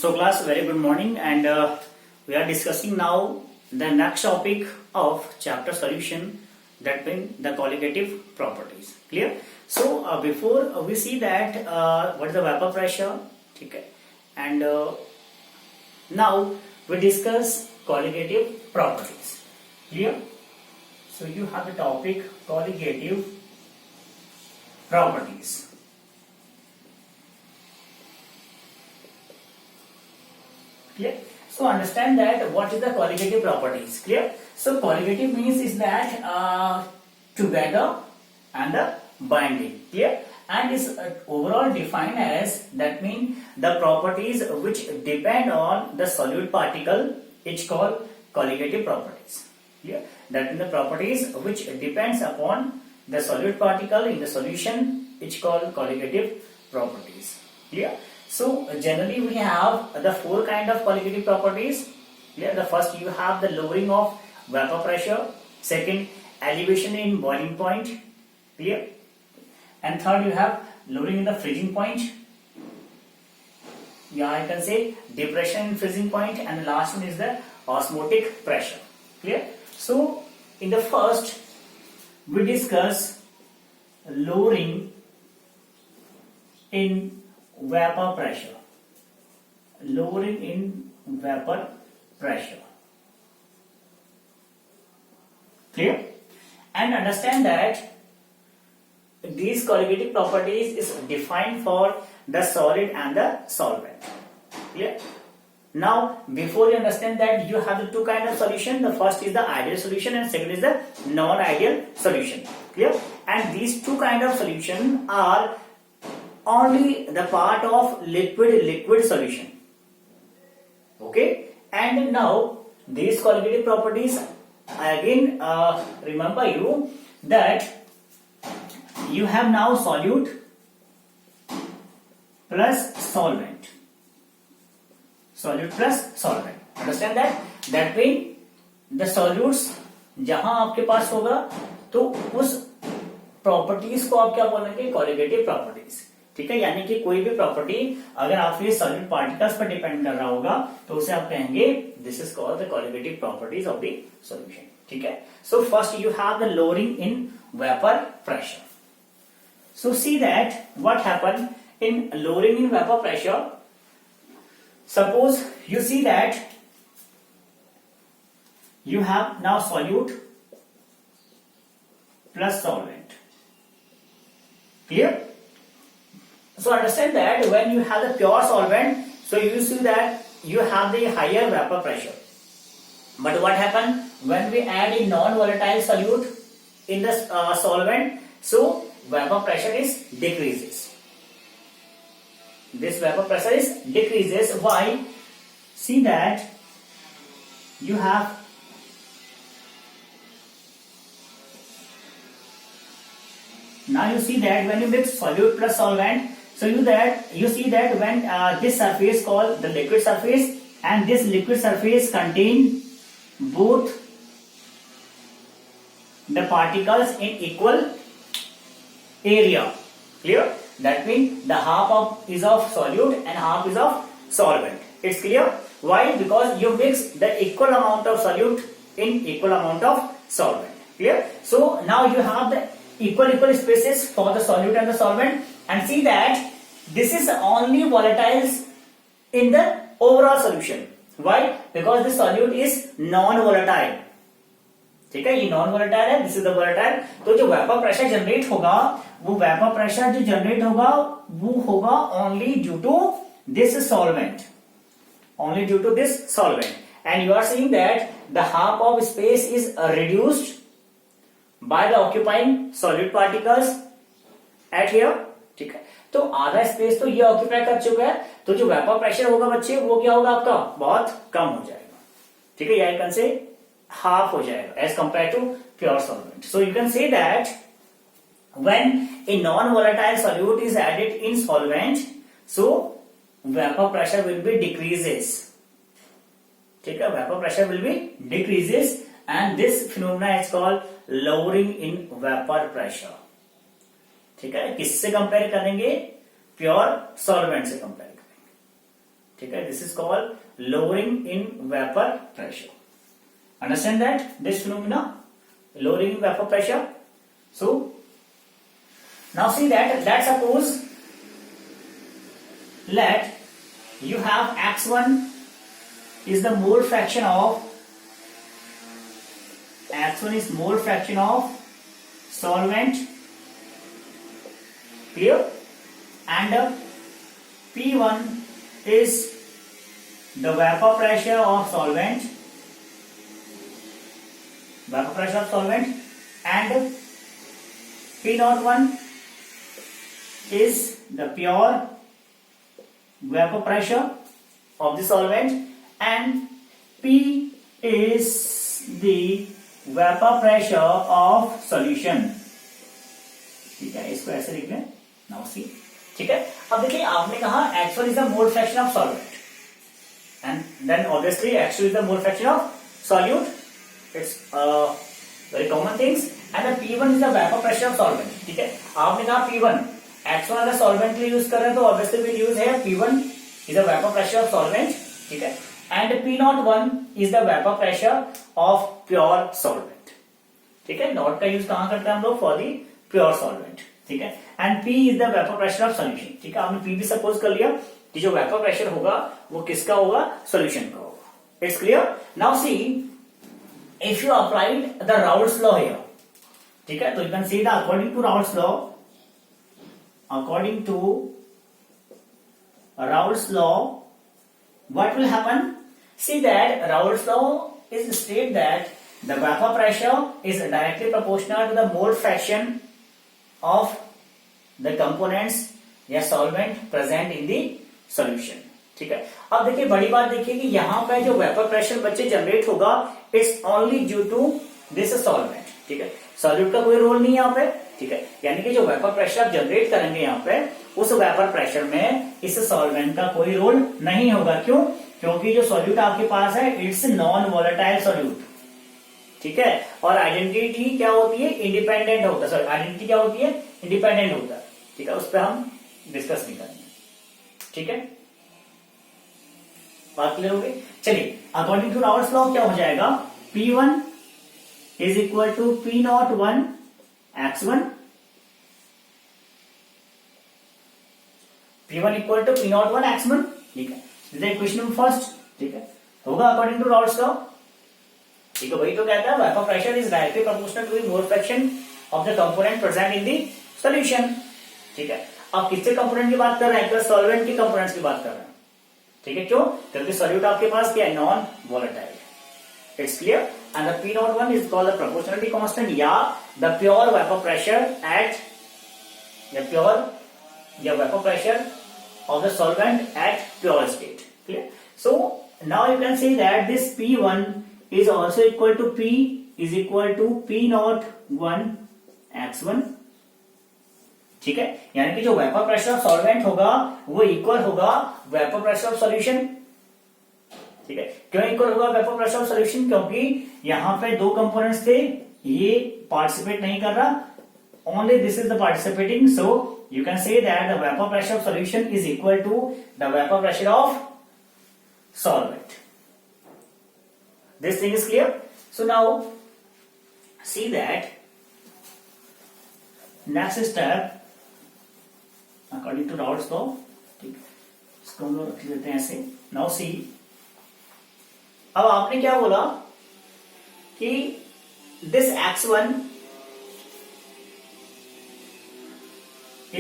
So class, very good morning, and we are discussing now the next topic of chapter solution, that being the colligative properties. Clear? So before we see that what is the vapor pressure, okay, and now we discuss colligative properties. Clear? So you have the topic colligative properties. Clear? So understand that what is the colligative properties. Clear? So colligative means is that together and the binding. Clear? And is overall defined as, that means the properties which depend on the solute particle, it's called colligative properties. Clear? That means the properties which depends upon the solute particle in the solution, it's called colligative properties. Clear? So generally we have the four kind of colligative properties. Clear? The first, you have the lowering of vapor pressure. Second, elevation in boiling point. Clear? And third, you have lowering in the freezing point. Yeah, I can say depression in freezing point. And the last one is the osmotic pressure. Clear? So in the first, we discuss lowering in vapor pressure. Lowering in vapor pressure. Clear? And understand that these colligative properties is defined for the solid and the solvent. Clear? Now, before you understand that, you have the two kind of solution. The first is the ideal solution and second is the non-ideal solution. Clear? And these two kind of solution are only the part of liquid solution. Okay? And now these colligative properties, again remember you that you have now solute plus solvent. Solute plus solvent. Understand that? That means the solutes जहां आपके पास होगा तो उस properties को आप क्या बोलेंगे? Colligative properties. ठीक है, यानी कि कोई भी प्रॉपर्टी अगर आपके सॉलिड पार्टिकल्स पर डिपेंड कर रहा होगा तो उसे आप कहेंगे this is called the colligative properties of the solution. ठीक है. So first you have the lowering in vapour pressure. So see that what happen in lowering in vapour pressure. Suppose you see that you have now solute plus solvent. Clear? So understand that when you have the pure solvent, so you see that you have the higher vapor pressure. But what happens when we add a non-volatile solute in the solvent? So vapor pressure is decreases. This vapor pressure is decreases. Why? See that you have now you see that when you mix solute plus solvent, so you see that when this surface called the liquid surface and this liquid surface contain both the particles in equal area. Clear? That means the half is of solute and half is of solvent. It's clear? Why? Because you mix the equal amount of solute in equal amount of solvent. Clear? So now you have the equal spaces for the solute and the solvent, and see that this is only volatiles in the overall solution. Why? Because the solute is non-volatile. ठीक है, ये non volatile है, this is the volatile. तो जो vapour pressure generate होगा, वो vapour pressure जो generate होगा वो होगा only due to this solvent. Only due to this solvent. And you are seeing that the half of space is reduced by the occupying solid particles at here. ठीक है, तो आधा space तो ये ऑक्यूपाई कर चुका है, तो जो वेपर प्रेशर होगा बच्चे वो क्या होगा आपका? बहुत कम हो जाएगा. ठीक है, आई कैन से half हो जाएगा as compared to pure solvent. So you can say that when a non-volatile solute is added in solvent, so vapor pressure will be decreases. ठीक है, vapor pressure will be decreases and this phenomena is called lowering in vapor pressure. ठीक है, किससे compare करेंगे? Pure solvent से compare करेंगे. ठीक है, this is called lowering in vapour pressure. Understand that this phenomena, lowering in vapour pressure. So now see that, let's suppose, let you have x1 is the mole fraction of, x1 is mole fraction of solvent, clear, and P1 is the vapor pressure of solvent, and P01 is the pure vapor pressure of the solvent, and P is the vapor pressure of solution. ठीक है, इसको ऐसे लिख लें. Now see, ठीक है. अब देखिए, आपने कहा x1 is the mole fraction of solvent, and then obviously x2 is the mole fraction of solute. It's very common things. And the P1 is the vapor pressure of solvent. ठीक है, आपने कहा P1, x1 अगर solvent के लिए use कर रहे हैं तो ऑब्वियसली विल यूज है P1 is the vapor pressure of solvent. ठीक है, and P01 is the vapor pressure of pure solvent. ठीक है, नॉट का यूज कहां करते हैं हम लोग? For the pure solvent. ठीक है, and P is the vapor pressure of solution. ठीक है, आपने P भी सपोज कर लिया कि जो वेपर प्रेशर होगा वो किसका होगा? सॉल्यूशन का होगा. It's clear. Now see, if you applied the Raoult's law here, ठीक है, तो you can see the according to Raoult's law, according to Raoult's law, what will happen? See that Raoult's law is state that the vapor pressure is directly proportional to the mole fraction of the components या solvent present in the solution. ठीक है, अब देखिए बड़ी बात देखिए कि यहाँ पे जो वेपर प्रेशर बच्चे जनरेट होगा, it's only due to this solvent. ठीक है, सॉल्यूट का कोई रोल नहीं है यहाँ पे. ठीक है, यानी कि जो वेपर प्रेशर आप जनरेट करेंगे यहाँ पे, उस वेपर प्रेशर में इस सॉल्वेंट का कोई रोल नहीं होगा. क्यों? क्योंकि जो सॉल्यूट आपके पास है इट्स नॉन वोलेटाइल सॉल्यूट. ठीक है, और आइडेंटिटी क्या होती है? इंडिपेंडेंट होता है. सॉरी, आइडेंटिटी क्या होती है? इंडिपेंडेंट होता है. ठीक है, उस पर हम डिस्कस नहीं करेंगे. ठीक है, बात क्लियर हो गई. चलिए, अकॉर्डिंग टू राउल्ट्स लॉ क्या हो जाएगा? P1 is equal to P01 x1, P1 equal to P01 x1. ठीक है, this is equation number first. ठीक है, होगा अकॉर्डिंग टू राउल्ट्स लॉ. ठीक है, वही तो कहता है vapour pressure is directly proportional to the mole fraction of the component present in the solution. ठीक है, आप किसके कंपोनेंट की बात कर रहे हैं? तो सॉल्वेंट के कंपोनेंट्स की बात कर रहे हैं. ठीक है, क्यों? क्योंकि सॉल्यूट आपके पास क्या है? Non volatile. It's clear. And the P01 is called the proportionality constant, या the pure vapor pressure at the vapor pressure of the solvent at pure state. Clear. So now you can see that this P1 is also equal to P is equal to P01 x1. ठीक है, यानी कि जो vapour pressure of solvent होगा वो equal होगा vapour pressure of solution. ठीक है, क्यों इक्वल होगा वेपर प्रेशर ऑफ सॉल्यूशन? क्योंकि यहां पे दो कंपोनेंट्स थे, ये पार्टिसिपेट नहीं कर रहा, only this is the participating. So you can say that the vapour pressure of solution is equal to the vapour pressure of solvent. This thing is clear. So now see that next step according to Raoult's law. ठीक, इसको हम लोग रख लेते हैं ऐसे. Now see, अब आपने क्या बोला कि this x1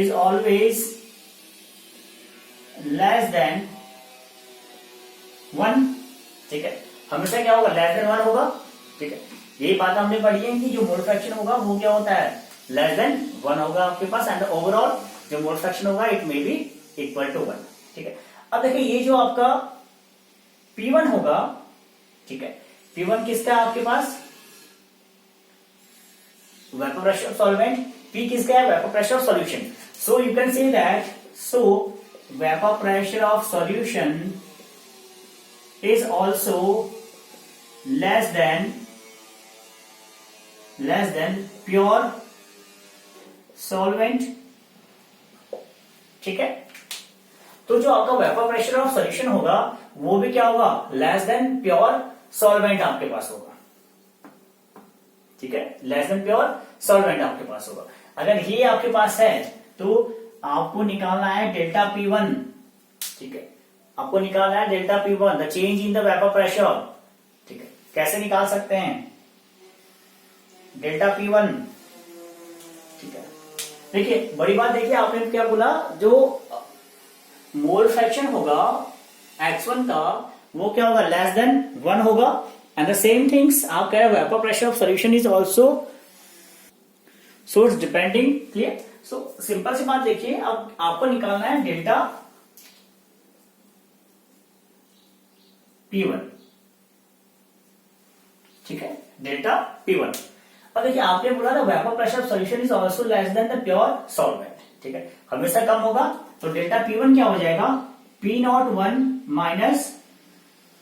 is always less than 1. ठीक है, हमेशा क्या होगा? लेस देन 1 होगा. ठीक है, यही बात हमने पढ़ी है कि जो मोल फ्रैक्शन होगा वो क्या होता है? लेस देन 1 होगा आपके पास, एंड ओवरऑल जो मोल फ्रैक्शन होगा it may be equal to 1. ठीक है, अब देखिए ये जो आपका P1 होगा, ठीक है, P1 किसका है आपके पास? Vapour pressure of solvent. P किसका है? Vapour pressure of solution. So you can say that, so vapour pressure of solution is also less than pure solvent. ठीक है, तो जो आपका वेपर प्रेशर ऑफ सॉल्यूशन होगा वो भी क्या होगा, लेस देन प्योर सॉल्वेंट आपके पास होगा। ठीक है, लेस देन प्योर सॉल्वेंट आपके पास होगा। अगर ये आपके पास है तो आपको निकालना है डेल्टा P1। ठीक है, आपको निकालना है delta P1, the change in the vapour pressure. ठीक है, कैसे निकाल सकते हैं डेल्टा P1। ठीक है, देखिए बड़ी बात, देखिए आपने क्या बोला, जो मोल फ्रैक्शन होगा x1 का वो क्या होगा, लेस देन 1 होगा। एंड द सेम थिंग्स आप कह रहे हैं vapour pressure of solution is also source depending. Clear. So simple सी बात देखिए, अब आपको निकालना है डेल्टा P1। ठीक है, डेल्टा P1। अब देखिए आपने बोला ना vapour pressure of solution is also less than the pure solvent. ठीक है, हमेशा कम होगा, तो डेल्टा P1 क्या हो जाएगा, P01 माइनस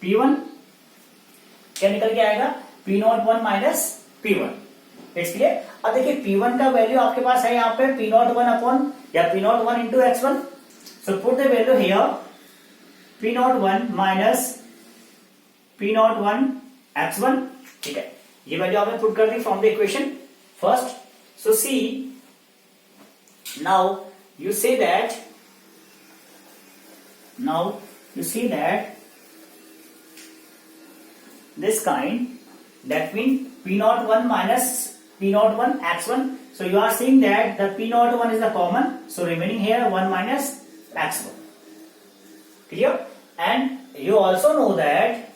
P1, क्या निकल के आएगा, P01 minus P1। It's clear. अब देखिए P1 का वैल्यू आपके पास है यहाँ पे P01 अपॉन या P01 into x1। So put the value here, P01 minus P01 x1। ठीक है, ये वैल्यू आपने पुट कर दी from the equation first. So see now you say that this kind, that means P01 minus P01 x1. So you are seeing that the P01 is the common, so remaining here 1 minus x1. Clear? And you also know that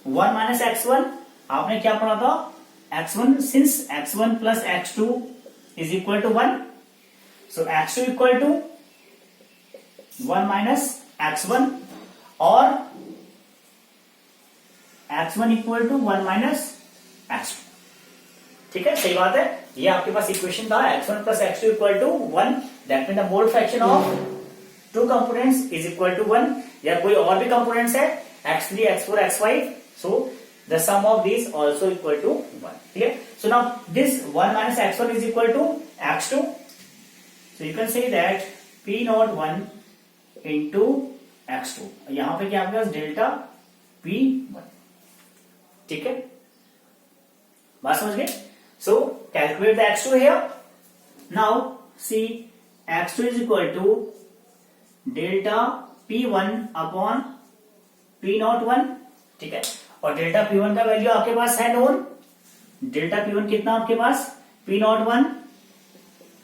1 minus x1 आपने क्या पढ़ा था, x1, since x1 plus x2 is equal to 1, so x2 equal to 1 minus x1 और x1 equal to 1 minus x2। ठीक है, सही बात है। ये आपके पास इक्वेशन था, x1 plus x2 equal to 1, that mean the mole fraction of two components is equal to 1, या कोई और भी कंपोनेंट्स है x3, x4, x5, so the sum of these also equal to 1। clear? So now this 1 minus x1 is equal to x2, so you can say that P01 into x2, यहां पे क्या आपके पास delta P1। ठीक है, बात समझ गए। सो calculate the x2 here। Now see x2 is equal to delta P1 upon P01। ठीक है, और डेल्टा P1 का वैल्यू आपके पास है नोन। डेल्टा P1 कितना आपके पास, P01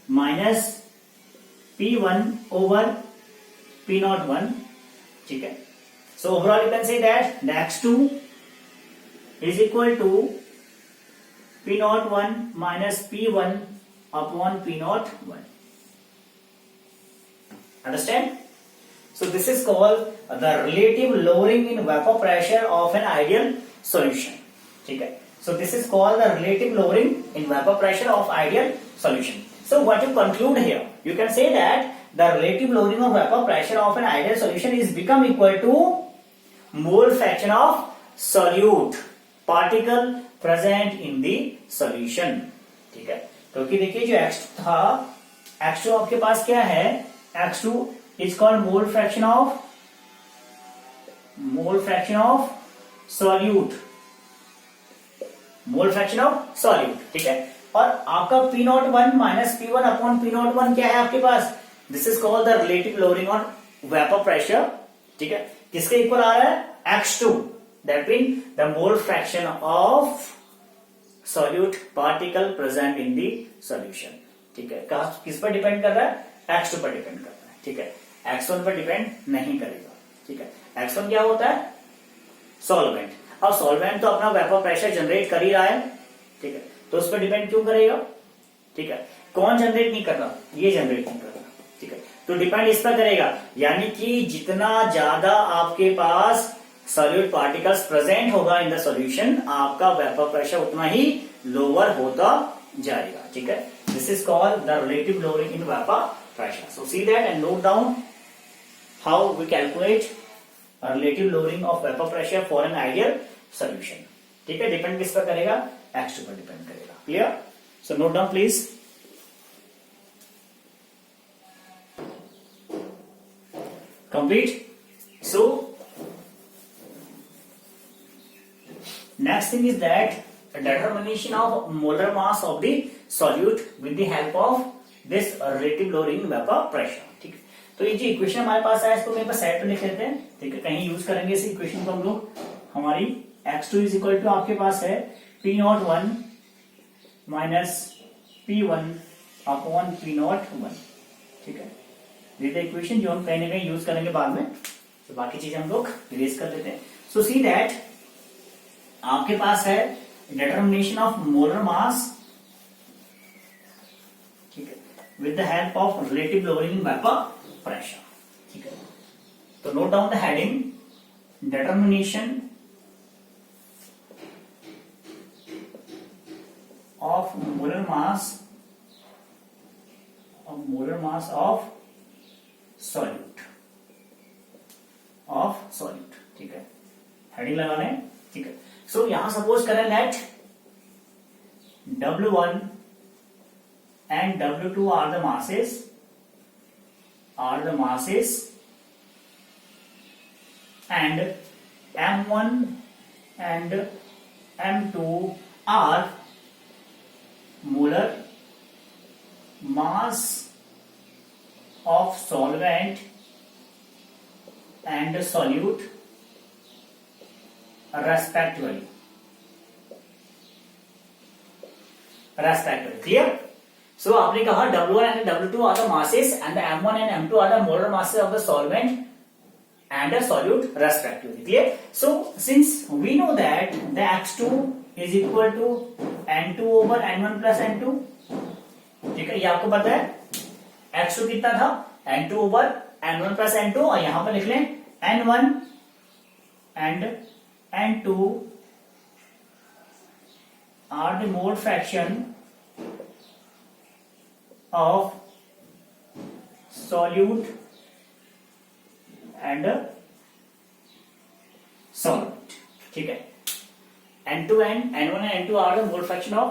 minus P1 over P01। ठीक है, so overall you can say that the x2 is equal to P01 minus P1 upon P01। Understand? So this is called the relative lowering in vapor pressure of an ideal solution। ठीक है, so this is called the relative lowering in vapor pressure of ideal solution। So what you conclude here, you can say that the relative lowering of vapor pressure of an ideal solution is become equal to mole fraction of solute particle present in the solution। ठीक है, क्योंकि देखिए जो x2 था, x2 आपके पास क्या है, x2 is called mole fraction of solute, mole fraction of solute. ठीक है, और आपका P01 minus P1 upon P01 क्या है आपके पास, this is called the relative lowering on vapour pressure. ठीक है, किसके इक्वल आ रहा है, x2, that mean the mole fraction of solute particle present in the solution. ठीक है, किस पर डिपेंड कर रहा है, x2 पर डिपेंड कर रहा है। ठीक है, x1 पर डिपेंड नहीं करेगा। ठीक है, x1 क्या होता है, सॉल्वेंट। अब सॉल्वेंट तो अपना वेपर प्रेशर जनरेट कर ही रहा है। ठीक है, तो उस पर डिपेंड क्यों करेगा। ठीक है, कौन जनरेट नहीं कर रहा, ये जनरेट नहीं कर रहा। ठीक है, तो डिपेंड इस पर करेगा, यानी कि जितना ज्यादा आपके पास सॉल्यूट पार्टिकल्स प्रेजेंट होगा इन द सॉल्यूशन, आपका वेपर प्रेशर उतना ही लोअर होता जाएगा। ठीक है, this is called the relative lowering in vapour pressure। So see that and note down how we calculate a relative lowering of vapor pressure for an ideal solution। ठीक है, depend किस पर करेगा, x2 पर डिपेंड करेगा। Clear? So note down please. Complete. So next thing is that determination of molar mass of the solute with the help of this relative lowering vapor pressure. ठीक है, तो ये जो इक्वेशन हमारे पास है इसको मेरे पास सेट पे लिख लेते हैं. ठीक है, कहीं यूज करेंगे इस इक्वेशन को हम लोग. हमारी x2 इज इक्वल टू आपके पास है P01 minus P1 upon P01. ठीक है, ये इक्वेशन जो हम कहीं ना कहीं यूज करेंगे बाद में, तो बाकी चीजें हम लोग इरेज कर देते हैं. सो सी दैट आपके पास है डिटर्मिनेशन ऑफ मोलर मास, ठीक है, with the help of relative lowering vapour pressure. ठीक है, तो note down the heading determination of molar mass of solute ठीक है, हेडिंग लगा लें. ठीक है, सो यहां सपोज करें that W1 and W2 are the masses and M1 and M2 are molar mass of solvent and solute respectively. Clear? So आपने कहा W1 and W2 are the masses and the M1 and M2 are the molar masses of the solvent and the solute respectively. Clear? So since we know that the X2 is equal to N2 over N1 plus N2, ठीक है, ये आपको पता है. X2 कितना था? N2 over N1 plus N2, और यहां पर लिख लें N1 and N2 are the mole fraction of solute and solvent. ठीक है, N2 and N1 and N2 are the mole fraction of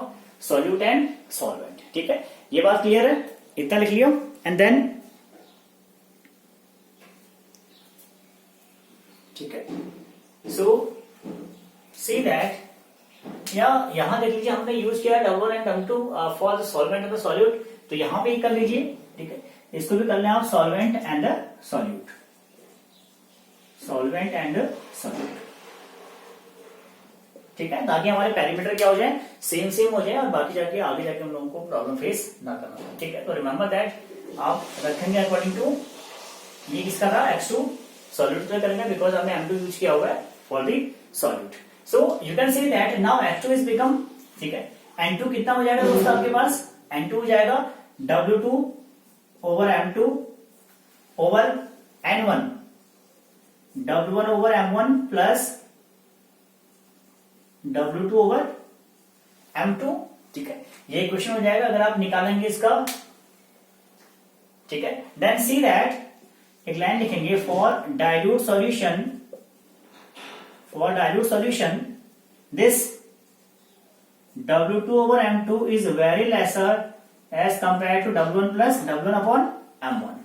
solute and solvent. ठीक है, ये बात क्लियर है, इतना लिख लियो. एंड देन ठीक है, सो सी दैट यहां देख लीजिए हमने यूज किया W1 and W2 for the solvent and the solute, तो यहां पे ही कर लीजिए. ठीक है, इसको भी कर लें आप सॉल्वेंट एंड सॉल्यूट. ठीक है, ताकि हमारे पैरामीटर क्या हो जाए, सेम हो जाए, और बाकी जाके आगे जाके हम लोगों को प्रॉब्लम फेस ना करना पड़े. ठीक है, तो रिमेंबर दैट आप रखेंगे अकॉर्डिंग टू, ये किसका था X2 सॉल्यूट पे करेंगे बिकॉज हमने M2 यूज किया हुआ है for the solute. So you can see that now X2 is become, ठीक है, N2 कितना हो जाएगा दोस्तों आपके पास? N2 हो जाएगा W2 over M2 over N1, W1 over M1 plus W2 over M2. ठीक है, ये इक्वेशन हो जाएगा अगर आप निकालेंगे इसका. ठीक है, देन सी दैट एक लाइन लिखेंगे for dilute solution this W2 over M2 is very lesser as compared to W1 plus W1 upon M1.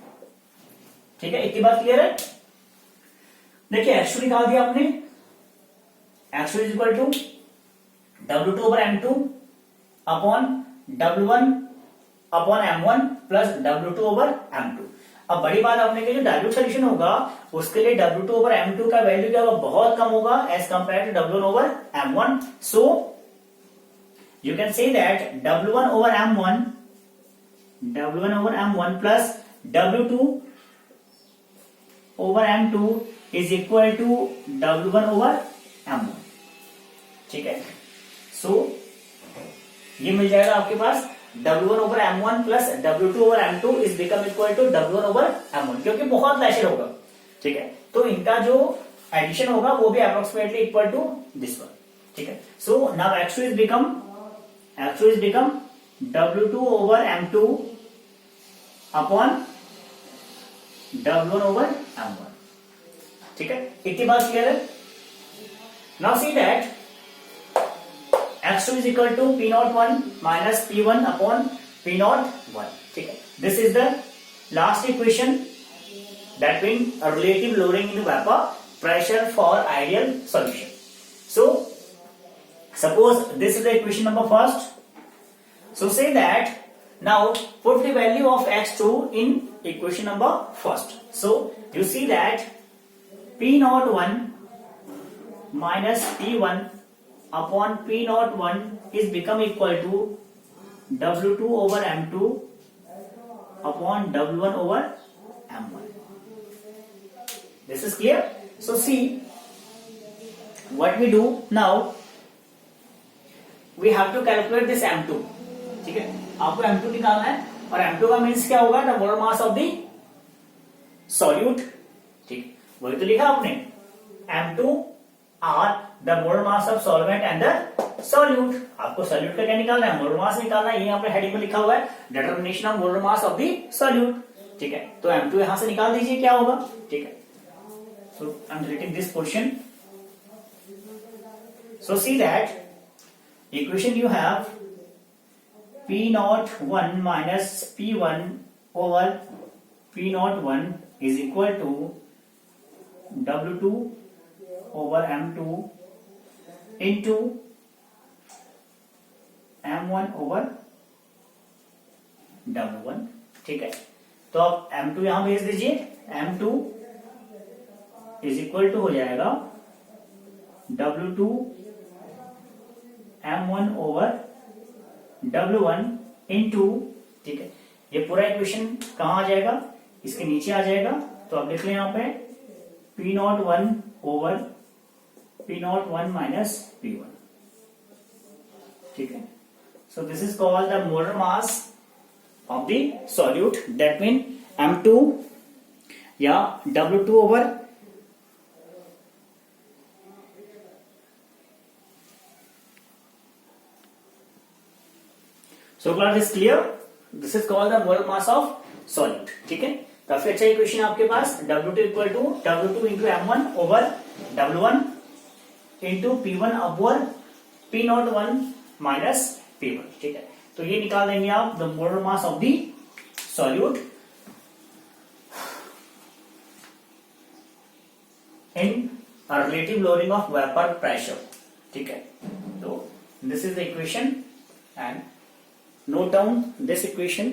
ठीक है, इतनी बात क्लियर है. देखिए X2 निकाल दिया आपने, X2 is equal to W2 over M2 upon W1 upon M1 plus W2 over M2. अब बड़ी बात आपने की जो डाइल्यूट सोल्यूशन होगा उसके लिए W2 over M2 का वैल्यू क्या होगा, बहुत कम होगा as compare to W1 over M1. सो you can say that W1 over M1 plus W2 over M2 is equal to W1 over M1. ठीक है, सो ये मिल जाएगा आपके पास W1 over M1 plus W2 over M2 is become equal to W1 over M1, क्योंकि बहुत lesser होगा. ठीक है, तो इनका जो एडिशन होगा वो भी approximately equal to this one. ठीक है, so now X2 is become W2 over M2 upon W1 over M1. ठीक है, इतनी बात क्लियर है. Now see that X2 is equal to P01 minus P1 upon P01. ठीक है, this is the last equation. that means a relative lowering in vapor pressure for ideal solution. So suppose this is the equation number first. So say that now put the value of x2 in equation number first. So you see that P01 minus P1 upon P01 is become equal to W2 over M2 upon W1 over M1. This is clear? So see what we do now. We have to calculate this M2. ठीक है, आपको M2 निकालना है और M2 का means क्या होगा? The molar mass of the solute. ठीक, वही तो लिखा आपने, M2 are the molar mass of solvent and the solute. आपको सॉल्यूट का क्या निकालना है? मोलर मास निकालना है. ये यहाँ पे हेडिंग में लिखा हुआ है determination of molar mass of the solute. ठीक है, तो M2 यहां से निकाल दीजिए, क्या होगा? ठीक है, so I am deleting this portion. So see that equation you have P01 minus P1 over P01 is equal to W2 over M2 into M1 over W1. ठीक है, तो आप M2 यहां भेज दीजिए. M2 इज इक्वल टू हो जाएगा W2 M1 over W1 into. ठीक है, ये पूरा इक्वेशन कहां आ जाएगा? इसके नीचे आ जाएगा. तो आप लिख लें यहां पे P01 over P01 minus P1. ठीक है, so this is called the molar mass of the solute. That mean M2 या W2 over So far this clear? This is called the molar mass of solute. ठीक है, काफी अच्छा equation आपके पास. W2 equal to W2 into M1 over W1 into P1 अपवर P01 minus P1. ठीक है, तो ये निकाल देंगे आप the molar mass of the solute in relative lowering of vapour pressure. ठीक है, तो this is the equation and note down this equation